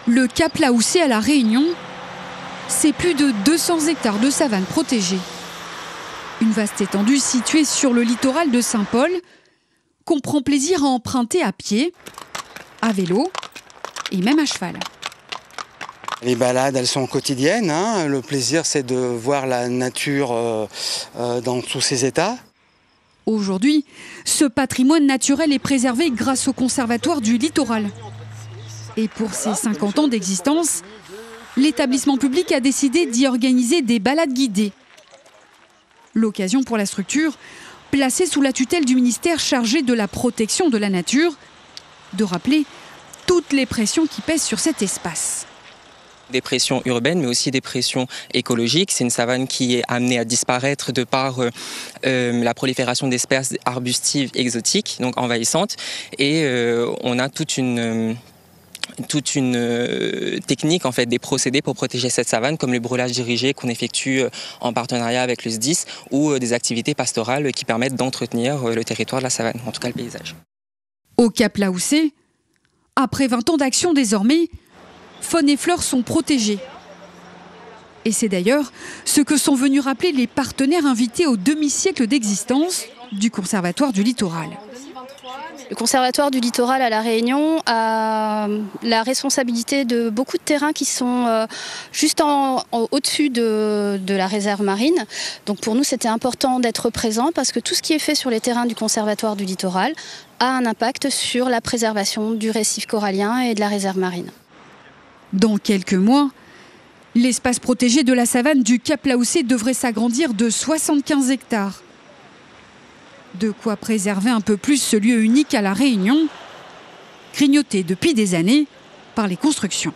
Le Cap Laoussé à La Réunion, c'est plus de 200 hectares de savane protégée. Une vaste étendue située sur le littoral de Saint-Paul qu'on prend plaisir à emprunter à pied, à vélo et même à cheval. Les balades, elles sont quotidiennes. Le plaisir, c'est de voir la nature dans tous ses états. Aujourd'hui, ce patrimoine naturel est préservé grâce au Conservatoire du littoral. Et pour ses 50 ans d'existence, l'établissement public a décidé d'y organiser des balades guidées. L'occasion pour la structure, placée sous la tutelle du ministère chargé de la protection de la nature, de rappeler toutes les pressions qui pèsent sur cet espace. Des pressions urbaines, mais aussi des pressions écologiques. C'est une savane qui est amenée à disparaître de par la prolifération d'espèces arbustives exotiques, donc envahissantes. Et on a toute une technique, en fait, des procédés pour protéger cette savane, comme le brûlage dirigé qu'on effectue en partenariat avec le SDIS, ou des activités pastorales qui permettent d'entretenir le territoire de la savane, en tout cas le paysage. Au Cap Laoussé, après 20 ans d'action désormais, faune et flore sont protégées. Et c'est d'ailleurs ce que sont venus rappeler les partenaires invités au demi-siècle d'existence du Conservatoire du littoral. Le Conservatoire du littoral à La Réunion a la responsabilité de beaucoup de terrains qui sont juste au-dessus de la réserve marine. Donc pour nous, c'était important d'être présent parce que tout ce qui est fait sur les terrains du Conservatoire du littoral a un impact sur la préservation du récif corallien et de la réserve marine. Dans quelques mois, l'espace protégé de la savane du Cap Laoussé devrait s'agrandir de 75 hectares. De quoi préserver un peu plus ce lieu unique à La Réunion, grignoté depuis des années par les constructions.